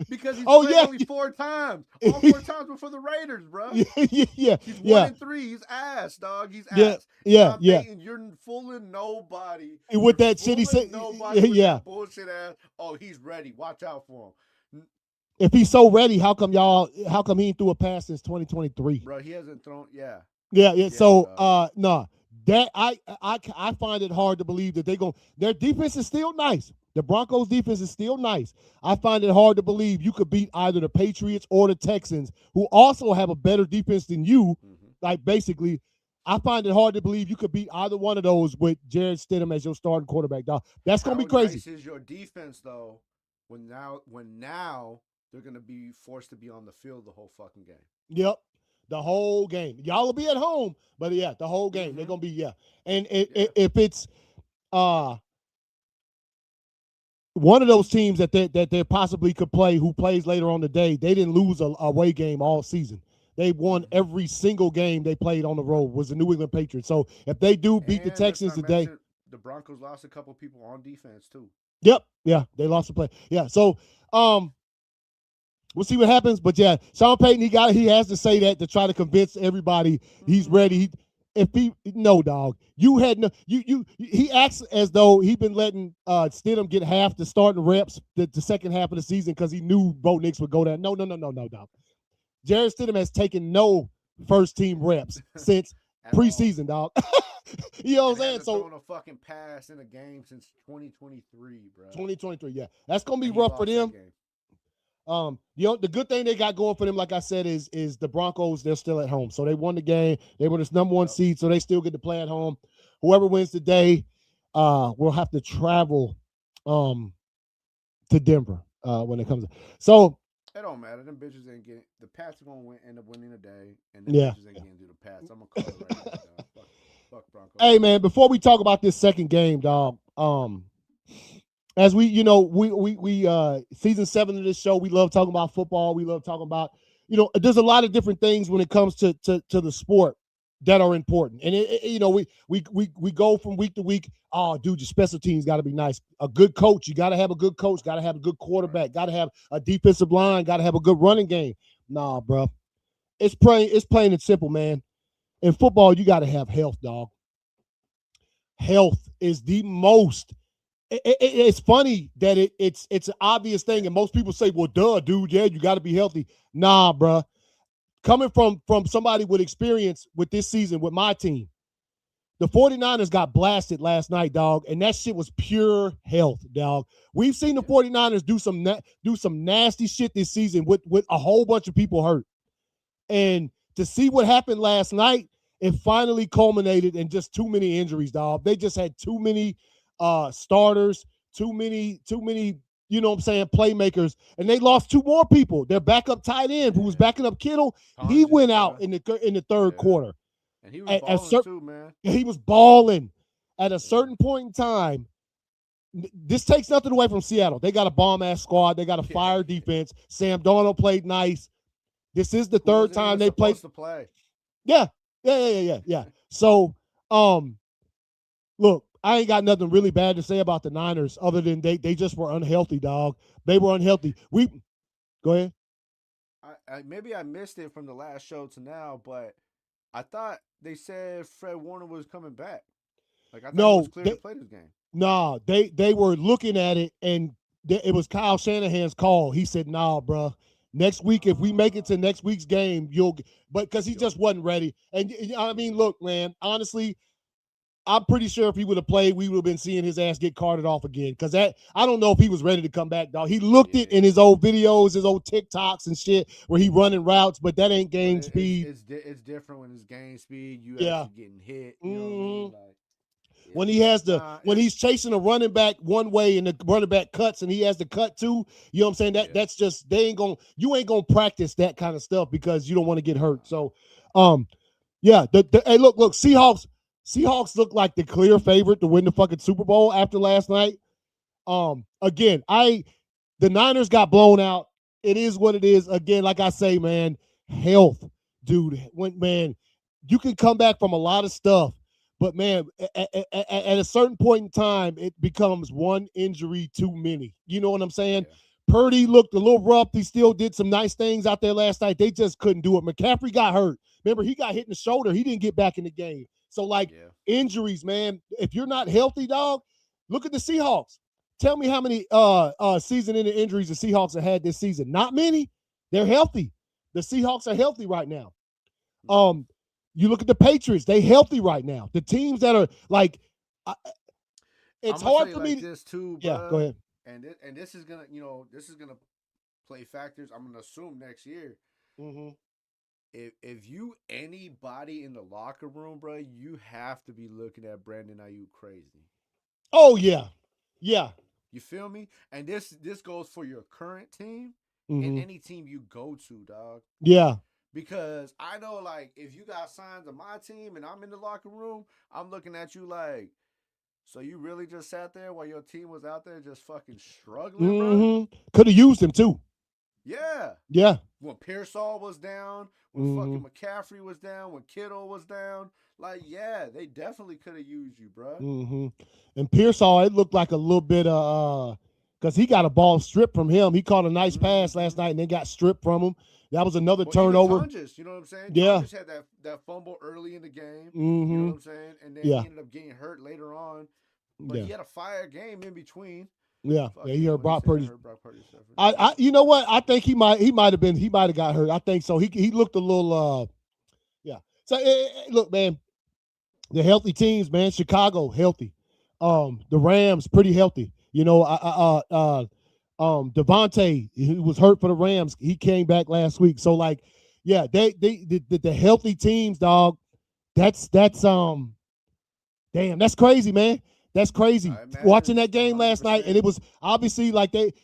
Because he's played only 4 times. All 4 times were for the Raiders, bro.
Yeah.
He's 1-3. He's ass, dog. He's ass.
Yeah.
You're fooling nobody.
With that shitty
shit. Nobody with that bullshit ass. Oh, he's ready. Watch out for him.
If he's so ready, how come he ain't threw a pass since 2023?
Bro, he hasn't thrown.
Yeah. So, no. That I find it hard to believe that their defense is still nice. The Broncos defense is still nice. I find it hard to believe you could beat either the Patriots or the Texans, who also have a better defense than you. Like, basically, I find it hard to believe you could beat either one of those with Jarrett Stidham as your starting quarterback, dog. That's going to be crazy.
Nice is your defense, though, when now they're going to be forced to be on the field the whole fucking game.
Yep. The whole game. Y'all will be at home, but yeah, the whole game. They're going to be, And if it's one of those teams that they possibly could play who plays later on the day, they didn't lose a away game all season. They won every single game they played on the road, was the New England Patriots. So if they do beat the Texans today.
The Broncos lost a couple people on defense too.
Yep. Yeah, they lost a play. Yeah, so we'll see what happens, but yeah, Sean Payton, he has to say that to try to convince everybody he's ready. Dog, he acts as though he's been letting Stidham get half the starting reps the second half of the season because he knew Bo Nix would go there. No, dog. Jarrett Stidham has taken no first team reps since preseason, dog. You know what I'm saying? So
thrown a fucking pass in a game since 2023, bro.
2023, yeah, that's gonna be rough for them. The good thing they got going for them, like I said, is the Broncos. They're still at home, so they won the game. They were this number 1 seed, so they still get to play at home. Whoever wins today, will have to travel, to Denver when it comes. So
it don't matter. Them bitches ain't getting. The Pats are gonna end up winning today, and the bitches ain't getting to the Pats. I'm gonna call it right now, dog. Fuck Broncos.
Hey man, before we talk about this second game, dog. As we season 7 of this show, we love talking about football. We love talking about, there's a lot of different things when it comes to the sport that are important. And we go from week to week. Oh, dude, your special teams got to be nice. A good coach, you got to have a good coach. Got to have a good quarterback. Got to have a defensive line. Got to have a good running game. Nah, bro, it's plain and simple, man. In football, you got to have health, dog. Health is the most. It's funny that it's an obvious thing, and most people say, well, duh, dude, yeah, you got to be healthy. Nah, bruh. Coming from somebody with experience with this season with my team, the 49ers got blasted last night, dog, and that shit was pure health, dog. We've seen the 49ers do some nasty shit this season with a whole bunch of people hurt. And to see what happened last night, it finally culminated in just too many injuries, dog. They just had too many starters, too many, you know what I'm saying, playmakers, and they lost two more people. Their backup tight end, who was backing up Kittle, he
Conscious,
went
bro.
out in the third quarter.
And he was balling too, man.
He was balling. At a certain point in time, this takes nothing away from Seattle. They got a bomb-ass squad. They got a fire defense. Sam Darnold played nice. This is the third time they played.
To play.
Yeah. So, look, I ain't got nothing really bad to say about the Niners other than they just were unhealthy, dog. They were unhealthy. Go ahead.
Maybe I missed it from the last show to now, but I thought they said Fred Warner was coming back. Like I thought he was clear to play this game.
No, they were looking at it, and it was Kyle Shanahan's call. He said, "Nah, bro. Next week, if we make it to next week's game, but because he just wasn't ready. And I mean, look, man, honestly, I'm pretty sure if he would have played, we would have been seeing his ass get carted off again. Because I don't know if he was ready to come back, dog. He looked it in his old videos, his old TikToks and shit, where he running routes, but that ain't game speed.
It's different when it's game speed. You actually getting hit. You know what I mean? Like,
when he has when he's chasing a running back one way and the running back cuts and he has to cut too, you know what I'm saying? That's just you ain't gonna practice that kind of stuff because you don't want to get hurt. So hey, look, Seahawks look like the clear favorite to win the fucking Super Bowl after last night. Again, the Niners got blown out. It is what it is. Again, like I say, man, health, dude. You can come back from a lot of stuff. But, man, at a certain point in time, it becomes one injury too many. You know what I'm saying? Yeah. Purdy looked a little rough. He still did some nice things out there last night. They just couldn't do it. McCaffrey got hurt. Remember, he got hit in the shoulder. He didn't get back in the game. So, injuries, man, if you're not healthy, dog, look at the Seahawks. Tell me how many season-ending injuries the Seahawks have had this season. Not many. They're healthy. The Seahawks are healthy right now. You look at the Patriots; they healthy right now. The teams that are it's hard for me
to this too.
Yeah, go ahead.
And this is gonna, play factors. I'm gonna assume next year.
Mm-hmm.
If you anybody in the locker room, bro, you have to be looking at Brandon Ayuk crazy.
Oh yeah.
You feel me? And this goes for your current team and any team you go to, dog.
Yeah.
Because I know, like, if you got signs of my team and I'm in the locker room, I'm looking at you like, so you really just sat there while your team was out there just fucking struggling, bro?
Could have used him, too.
Yeah. When Pearsall was down, when fucking McCaffrey was down, when Kittle was down, like, yeah, they definitely could have used you, bro.
And Pearsall, it looked like a little bit because he got a ball stripped from him. He caught a nice pass last night, and they got stripped from him. That was another turnover.
Tunges, you know what I'm saying?
Yeah.
Tunges had that fumble early in the game. You know what I'm saying? And then he ended up getting hurt later on. But he had a fire game in between.
Yeah, he hurt Brock Purdy. You know what? I think he might have got hurt. I think so. He looked a little So look, man, the healthy teams, man. Chicago healthy. The Rams pretty healthy. You know, Devontae, who was hurt for the Rams, he came back last week. So the healthy teams, dog. That's damn, that's crazy, man. That's crazy. Watching that game 100%. Last night, and it was obviously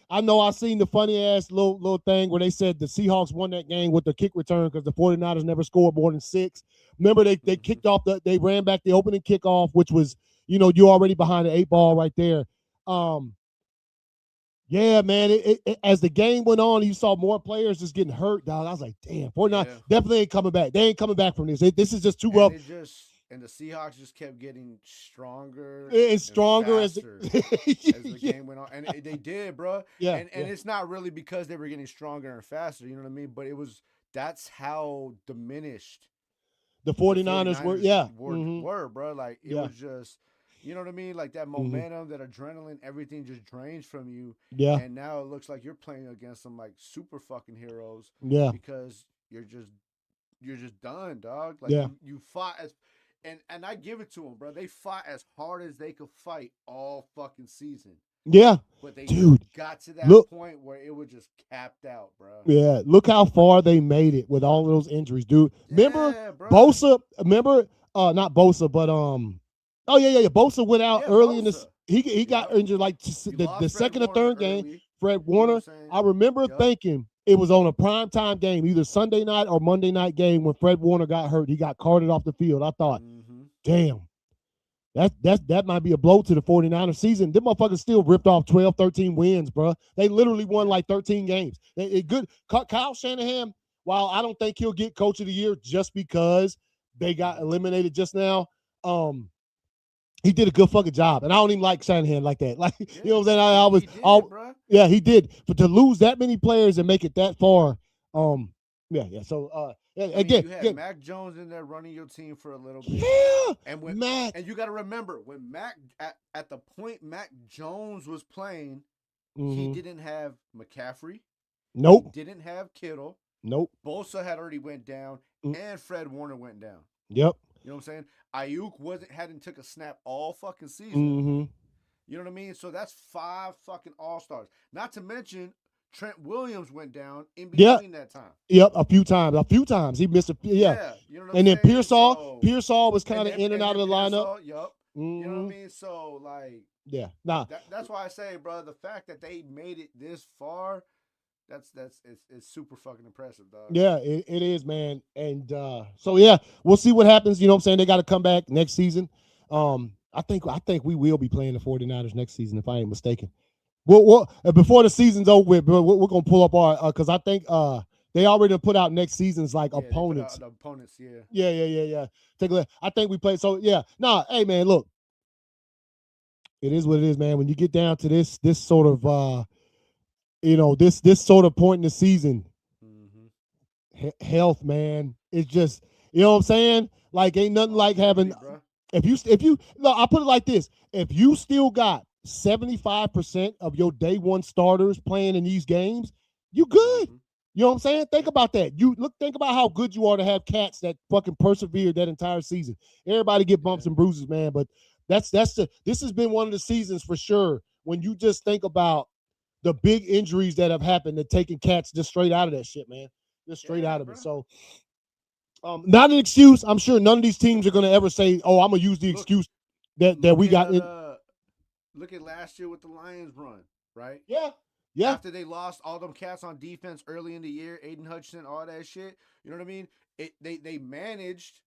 I know I seen the funny ass little thing where they said the Seahawks won that game with the kick return because the 49ers never scored more than 6. Remember they kicked off they ran back the opening kickoff, which was, you're already behind the 8 ball right there. Yeah, man. As the game went on, you saw more players just getting hurt, dog. I was like, damn, 49 definitely ain't coming back. They ain't coming back from this. This is just too rough.
And the Seahawks just kept getting stronger
and stronger
as the game went on. And they did, bro.
Yeah.
And it's not really because they were getting stronger and faster, you know what I mean? But that's how diminished
the 49ers were. Yeah.
Were, bro. Like, it was just, you know what I mean? Like, that momentum, that adrenaline, everything just drains from you.
Yeah.
And now it looks like you're playing against some, like, super fucking heroes.
Yeah.
Because you're just done, dog. Like, you fought as... And I give it to them, bro. They fought as hard as they could fight all fucking season.
Yeah,
But they
dude.
got to that
Look,
point where it was just capped out, bro.
yeah, look how far they made it with all of those injuries, dude. Remember
Yeah, bro.
Bosa? Remember, not Bosa, but oh yeah. Bosa went out
Yeah,
early in this.
Bosa.
He got
Yep.
injured like
You
the
lost Fred
second or
Warner
third game.
early.
Fred
You know what I'm
Warner.
saying?
I remember
Yep.
thinking it was on a primetime game, either Sunday night or Monday night game when Fred Warner got hurt. He got carted off the field. I thought,
Mm-hmm.
damn. That might be a blow to the 49ers season. Them motherfuckers still ripped off 12, 13 wins, bro. They literally won like 13 games. Good. Kyle Shanahan, while I don't think he'll get coach of the year just because they got eliminated just now, he did a good fucking job. And I don't even like Shanahan like that. Like, you know what I'm saying?
He did it, bro.
Yeah, he did. But to lose that many players and make it that far, yeah. So again,
you had Mac Jones in there running your team for a little bit.
Yeah,
and
Mac.
And you got to remember when Mac at the point Mac Jones was playing, he didn't have McCaffrey.
Nope.
He didn't have Kittle.
Nope.
Bosa had already went down, and Fred Warner went down.
Yep.
You know what I'm saying? Ayuk hadn't took a snap all fucking season. You know what I mean? So that's 5 fucking all-stars. Not to mention Trent Williams went down in between that time.
Yep, a few times. He missed
Yeah, you know what I'm
and then
saying?
Pearsall was kind of in and out of the lineup.
Yep. You know what I mean? So like,
yeah, nah.
That's why I say, bro, the fact that they made it this far, it's super fucking impressive, dog.
Yeah, it is, man. And so yeah, we'll see what happens. You know what I'm saying? They got to come back next season. I think we will be playing the 49ers next season, if I ain't mistaken. We'll before the seasion's over with, we're gonna pull up our because I think they already put out next season's like opponents.
The opponents, yeah.
Yeah. Take a look. I think we play. So yeah, hey man, look, it is what it is, man. When you get down to this sort of this sort of point in the season, health, man, it's just, you know what I'm saying? Like, ain't nothing like having. If you look, I'll put it like this: if you still got 75% of your day one starters playing in these games, you good. You know what I'm saying? Think about that. Think about how good you are to have cats that fucking persevered that entire season. Everybody get bumps and bruises, man, but this has been one of the seasons for sure when you just think about the big injuries that have happened and taking cats just straight out of that shit, man. Just straight out of it. So not an excuse. I'm sure none of these teams are going to ever say, "Oh, I'm going to use the excuse that we got."
Look at last year with the Lions run, right?
Yeah.
After they lost all them cats on defense early in the year, Aiden Hutchinson, all that shit. You know what I mean? They managed,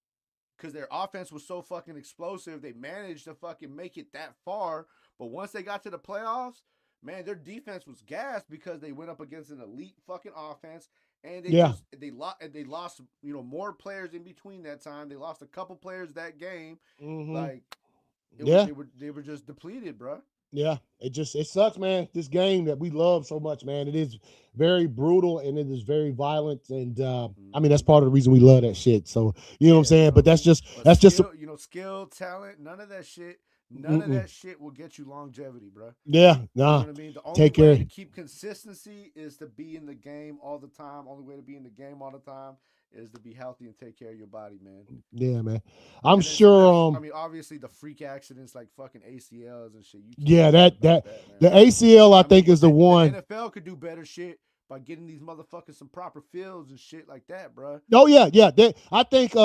because their offense was so fucking explosive, they managed to fucking make it that far. But once they got to the playoffs, man, their defense was gassed because they went up against an elite fucking offense. And they lost, more players in between that time. They lost a couple players that game. Like, they were just depleted, bro.
Yeah, it sucks, man. This game that we love so much, man. It is very brutal and it is very violent, and I mean that's part of the reason we love that shit. So you know what I'm saying. But that's just
skill, talent, none of that shit. None of that shit will get you longevity, bro.
Yeah,
nah. You know what I mean? The only way to keep consistency is to be in the game all the time. Only way to be in the game all the time is to be healthy and take care of your body, man.
Yeah, man. I'm sure.
I mean, obviously the freak accidents like fucking ACLs and shit.
The ACL I think is the one.
The NFL could do better shit by getting these motherfuckers some proper fields and shit like that, bro.
Oh yeah. I think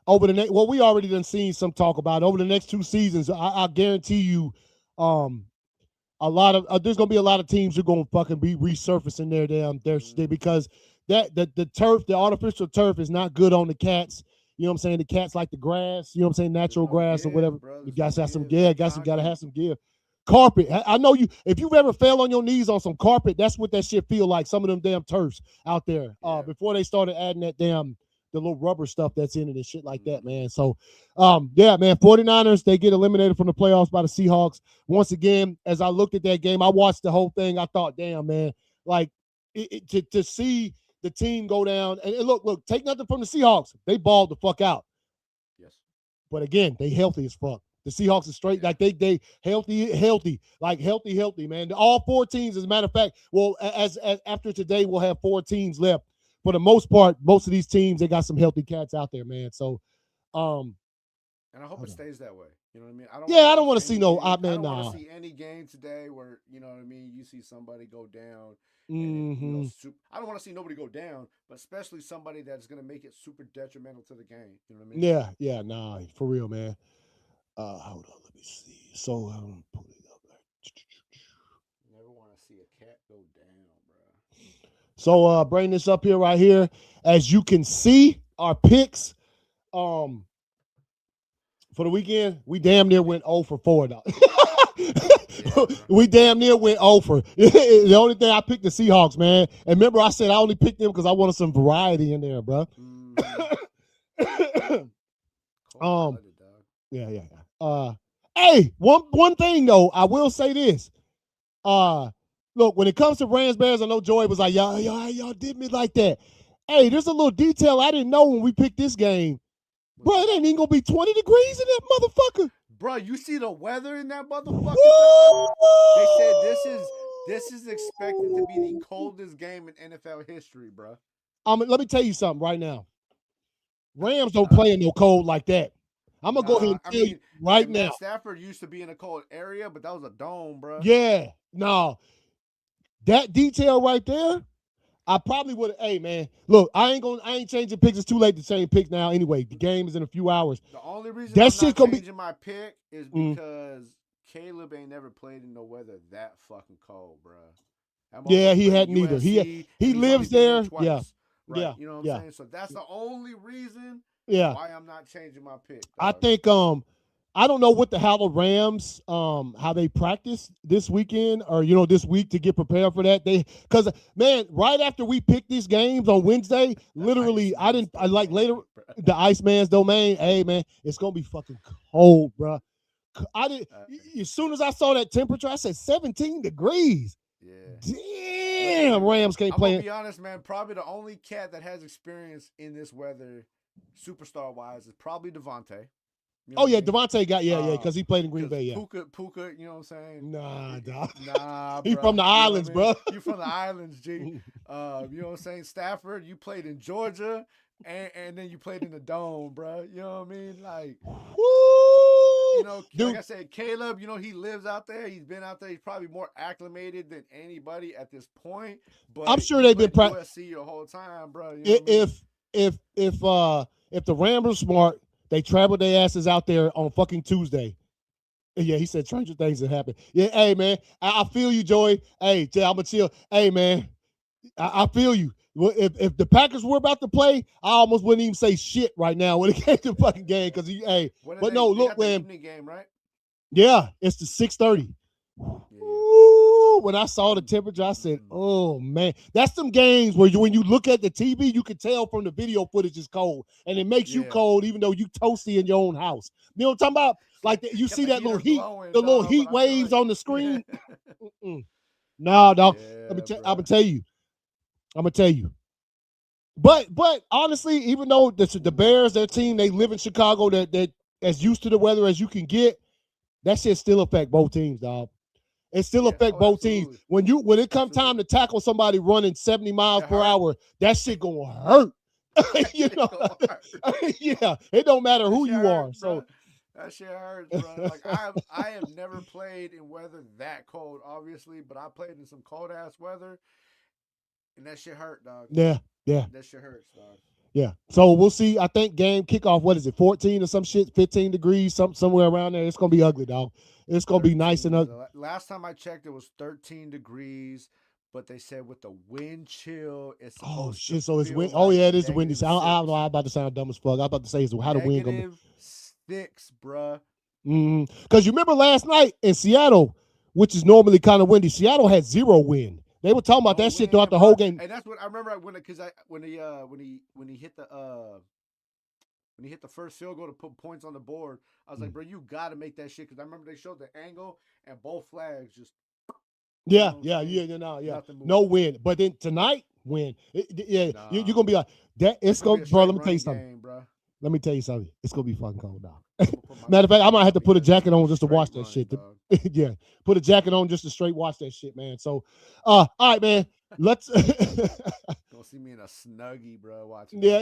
over the next, we already done seen some talk about it. Over the next 2 seasons. I guarantee you, a lot of there's gonna be a lot of teams who are gonna fucking be resurfacing their because the turf, the artificial turf, is not good on the cats. You know what I'm saying? The cats like the grass. You know what I'm saying? Natural grass or whatever. You gotta have some gotta have some give. Carpet. I know you. If you've ever fell on your knees on some carpet, that's what that shit feel like. Some of them damn turfs out there. Before they started adding that the little rubber stuff that's in it and shit like that, man. So, yeah, man, 49ers, they get eliminated from the playoffs by the Seahawks. Once again, as I looked at that game, I watched the whole thing. I thought, damn, man, like to see the team go down and look, take nothing from the Seahawks. They balled the fuck out.
Yes.
But again, they healthy as fuck. The Seahawks are straight, like they healthy, like healthy, man. All 4 teams, as a matter of fact, well, as after today, we'll have 4 teams left. For the most part, most of these teams, they got some healthy cats out there, man. So,
and I hope it stays that way. You know what I mean? I
don't want to see no.
I
Man,
don't want
nah.
to see any game today where you know what I mean. You see somebody go down, and it, you know,
Mm-hmm.
I don't want to see nobody go down, but especially somebody that's going to make it super detrimental to the game. You know what I mean?
Yeah, nah, for real, man. Hold on, let me see. So put it up there.
Never want to see a cat go down, bro.
So bring this up here right here. As you can see, our picks for the weekend, we damn near went 0 for 4 though. We damn near went 0 for. The only thing I picked the Seahawks, man. And remember, I said I only picked them because I wanted some variety in there, bro. Yeah. Hey, one thing though, I will say this. Look, when it comes to Rams Bears, I know Joey was like, y'all did me like that. Hey, there's a little detail I didn't know when we picked this game. Bro, it ain't even gonna be 20 degrees in that motherfucker.
Bro, you see the weather in that motherfucker, dog? They said this is expected to be the coldest game in NFL history, bro.
Let me tell you something right now. Rams don't play in no cold like that. I'm gonna go ahead and tell you right now.
Matt Stafford used to be in a cold area, but that was a dome, bro.
Yeah, no. That detail right there, I probably would have. Hey, man, look, I ain't changing picks. It's too late to change picks now. Anyway, the game is in a few hours.
The only reason I'm not changing my pick is because Caleb ain't never played in no weather that fucking cold, bro.
Yeah, he hadn't either. He lives there. Yeah.
Right.
Yeah.
You know what I'm saying? So that's the only reason why I'm not changing my pick. Dog.
I think I don't know what the Howard Rams how they practice this weekend or this week to get prepared for that. Because man, right after we picked these games on Wednesday, literally later the Iceman's domain. Hey man, it's gonna be fucking cold, bro. As soon as I saw that temperature, I said 17 degrees. Yeah. Damn, Rams can't play.
I'm gonna be honest, man. Probably the only cat that has experience in this weather, superstar wise, is probably Devontae.
You know Devontae got because he played in Green Bay. Yeah,
Puka, you know what I'm saying?
Nah, dog.
Nah,
he from the islands, bro.
You from the islands, G. You know what I'm saying? Stafford, you played in Georgia, and then you played in the dome, bro. You know what I mean? Like, like I said, Caleb, he lives out there. He's been out there. He's probably more acclimated than anybody at this point. But
I'm sure they've been
USC the whole time, bro. You know
if the Rams are smart, they traveled their asses out there on fucking Tuesday. Yeah, he said stranger things have happened. Yeah, hey man, I feel you, Joey. Hey, Jay, I'm gonna chill. Hey man, I feel you. If the Packers were about to play, I almost wouldn't even say shit right now when it came to the fucking game because look, man.
Evening game, right?
Yeah, it's the 6:30. When I saw the temperature, I said, "Oh man, that's some games where when you look at the TV, you can tell from the video footage is cold, and it makes you cold even though you toasty in your own house." You know what I'm talking about? Like you see that little heat, the little heat waves on the screen. No, dog. I'm gonna tell you. But honestly, even though the Bears, their team, they live in Chicago, that as used to the weather as you can get, that shit still affect both teams, dog. It still affect both teams. When it comes time to tackle somebody running 70 miles per hour, that shit gonna hurt. Yeah, it don't matter who you are. So
that shit hurts, bro. Like I have never played in weather that cold, obviously, but I played in some cold ass weather, and that shit hurt, dog.
Yeah.
That shit hurts, dog.
Yeah. So we'll see. I think game kickoff, what is it, 14 or some shit, 15 degrees, somewhere around there. It's gonna be ugly, dog. It's gonna be nice and ugly.
Last time I checked, it was 13 degrees, but they said with the wind chill, it's supposed to
so it's wind.
Like
it is windy. So I don't know. I'm about to sound dumb as fuck. I'm about to say how the wind gonna be.
-6, bruh.
Because you remember last night in Seattle, which is normally kind of windy, Seattle had 0 wind. They were talking about that shit throughout the whole game.
And that's what I remember when he hit the first field goal to put points on the board. I was like, bro, you got to make that shit because I remember they showed the angle and both flags just. No wind, but then tonight wind. You're gonna be like that. It's gonna, bro. Let me tell you something. Let me tell you something. It's gonna be fucking cold, dog. Matter of fact, I might have to put a jacket on just to watch that shit. Yeah, put a jacket on just to straight watch that shit, man. So, all right, man. Let's go see me in a snuggie, bro. Watching.
Yeah.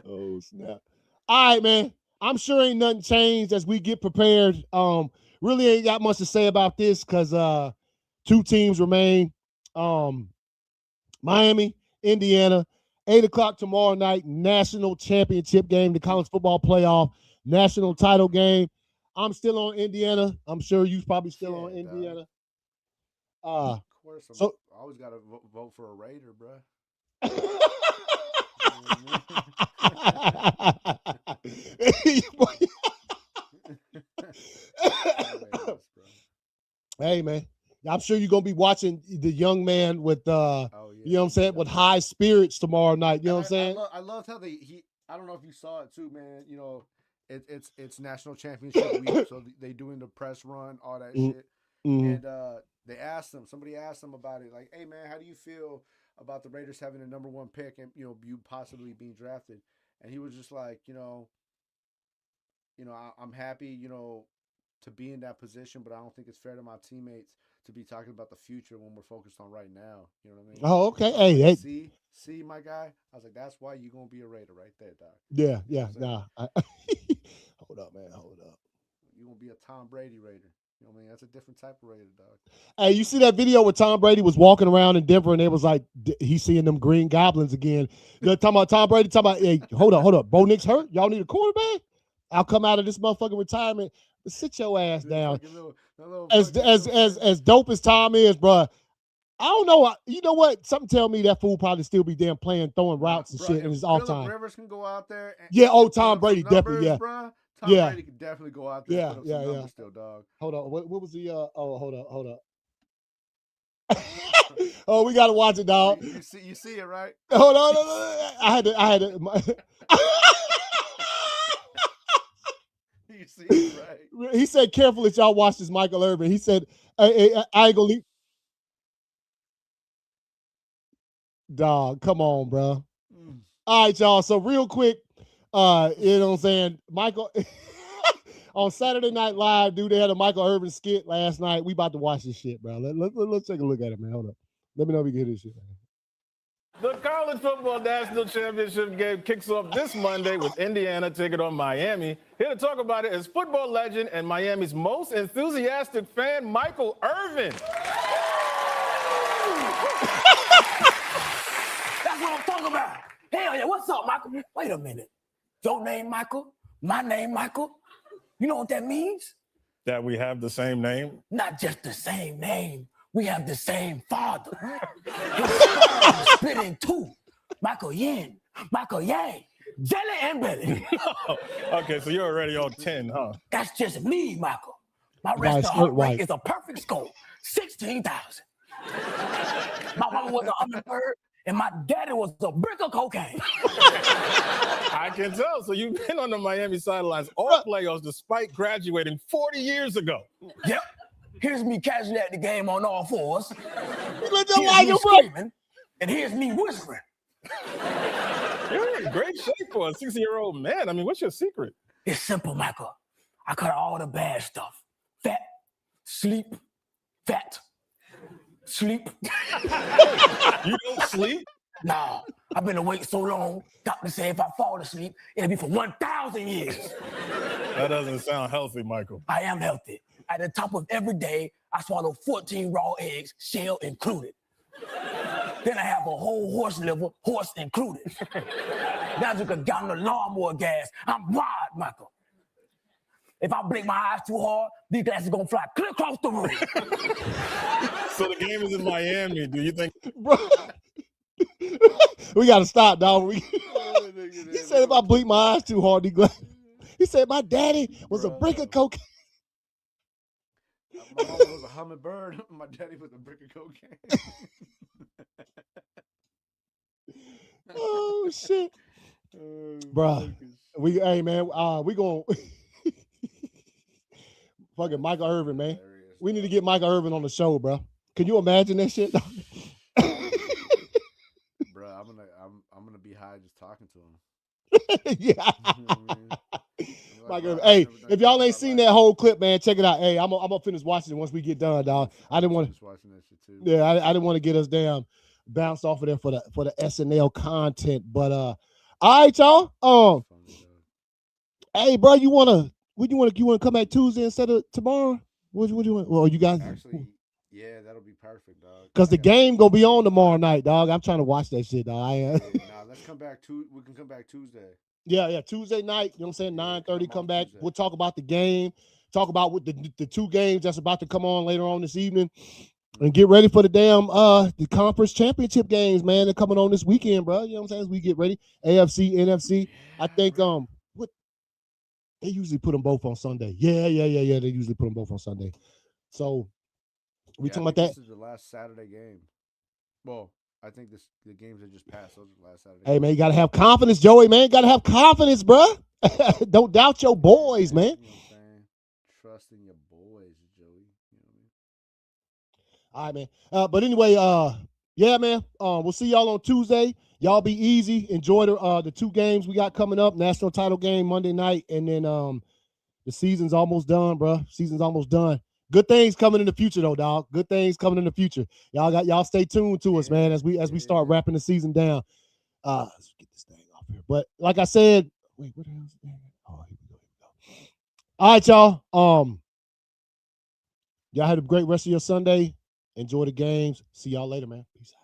Oh snap! All right, man. I'm sure ain't nothing changed as we get prepared. Really ain't got much to say about this because two teams remain. Miami, Indiana, 8 o'clock tomorrow night, national championship game, the college football playoff, national title game. I'm still on Indiana. I'm sure you probably still on Indiana.
Of course, I always gotta vote for a Raider, bro.
Hey, man. I'm sure you're gonna be watching the young man with you know what I'm saying, with high spirits tomorrow night. You know what I'm saying?
I loved how I don't know if you saw it too, man. You know, it's national championship week, so they doing the press run, all that shit. And somebody asked him about it, like, hey man, how do you feel about the Raiders having the number 1 pick and you possibly being drafted? And he was just like, I'm happy, to be in that position, but I don't think it's fair to my teammates to be talking about the future when we're focused on right now. You know what I mean?
Oh, okay. Hey,
like, see, my guy. I was like, that's why you're gonna be a Raider right there, dog.
Yeah. Hold up, man. Hold up.
You're gonna be a Tom Brady Raider. You know what I mean? That's a different type of Raider, dog.
Hey, you see that video where Tom Brady was walking around in Denver and it was like he's seeing them green goblins again. They're talking about Tom Brady, talking about, hey, hold up. Bo Nick's hurt. Y'all need a quarterback? I'll come out of this motherfucking retirement. But sit your ass down. As dope as Tom is, bro. I don't know. You know what? Something tell me that fool probably still be damn throwing routes and shit in his off time.
Rivers can go out there.
Tom Brady definitely. Yeah.
Bro. Tom Brady can definitely go out there. And put up some numbers still, dog.
Hold on. What was the? Hold up. Oh, we gotta watch it, dog.
You see it, right?
Hold on. I had to.
You see it, right?
He said, "Careful if y'all watch this, Michael Irvin." He said, "I ain't gonna leave." Dog, come on, bro. All right, y'all. So real quick, you know what I'm saying? Michael on Saturday Night Live, dude, they had a Michael Irvin skit last night. We about to watch this shit, bro. Let's take a look at it, man. Hold up. Let me know if we can hear this shit, man.
The College Football National Championship game kicks off this Monday with Indiana taking on Miami. Here to talk about it is football legend and Miami's most enthusiastic fan, Michael Irvin.
That's what I'm talking about. Hell yeah, what's up, Michael? Wait a minute. Your name Michael, my name Michael. You know what that means?
That we have the same name?
Not just the same name. We have the same father. His father split in two. Michael Yin, Michael Yang, Jelly and Belly.
Okay, so you're already on 10, huh?
That's just me, Michael. My restaurant rate is a perfect score, 16,000. My mama was a hummingbird, and my daddy was a brick of cocaine.
I can tell. So you've been on the Miami sidelines all playoffs despite graduating 40 years ago.
Yep. Here's me catching at the game on all fours.
Here's
me screaming, and here's me whispering.
You're in great shape for a 60-year-old man. I mean, what's your secret?
It's simple, Michael. I cut all the bad stuff. Fat, sleep, fat, sleep.
You don't sleep?
No, I've been awake so long, doctor said if I fall asleep, it'll be for 1,000 years.
That doesn't sound healthy, Michael.
I am healthy. At the top of every day, I swallow 14 raw eggs, shell included. Then I have a whole horse liver, horse included. Now you can count the lawnmower gas. I'm wild, Michael. If I blink my eyes too hard, these glasses are gonna fly clear across the room.
So the game is in Miami. Do you think?
Bro, we gotta stop, dog. He said if I blink my eyes too hard, he said my daddy was a brick of cocaine.
My mama was a hummingbird. My daddy was a brick of cocaine.
Oh shit, bro. Hey man, we gonna fucking Michael Irvin, man. We need to get Michael Irvin on the show, bro. Can you imagine that shit?
Bro, I'm gonna be high just talking to him.
Yeah. Hey, if y'all ain't seen that whole clip, man, check it out. Hey, I'm gonna finish watching it once we get done, dog. I didn't want to watching that shit too. Yeah, I didn't want to get us damn bounced off of there for the SNL content. But all right, y'all. Hey, bro, you wanna come back Tuesday instead of tomorrow? What you want? Well, you guys
Actually, yeah, that'll be perfect, dog.
because the game gonna be on tomorrow night, dog. I'm trying to watch that shit, dog.
Nah, let's come back we can come back Tuesday.
Yeah, Tuesday night. You know what I'm saying? 9:30, come back.
Tuesday.
We'll talk about the game. Talk about what the two games that's about to come on later on this evening, and get ready for the damn the conference championship games, man. They're coming on this weekend, bro. You know what I'm saying? As we get ready, AFC, NFC. I think what they usually put them both on Sunday. Yeah. They usually put them both on Sunday. So we talking about that.
This is the last Saturday game. Well, I think the games that just passed. Those are the last Saturday.
Hey, man, you gotta have confidence, Joey. Man, you gotta have confidence, bro. Don't doubt your boys, man.
You know what I'm saying? Trust in your boys, Joey. You know what I mean?
All right, man. But anyway, yeah, man. We'll see y'all on Tuesday. Y'all be easy. Enjoy the two games we got coming up. National title game Monday night, and then the season's almost done, bro. Season's almost done. Good things coming in the future, though, dog. Good things coming in the future. Y'all stay tuned to us, man, as we start wrapping the season down. Let's get this thing off here. But like I said, wait, what the hell is it? Oh, here we go. All right, y'all. Y'all have a great rest of your Sunday. Enjoy the games. See y'all later, man. Peace out.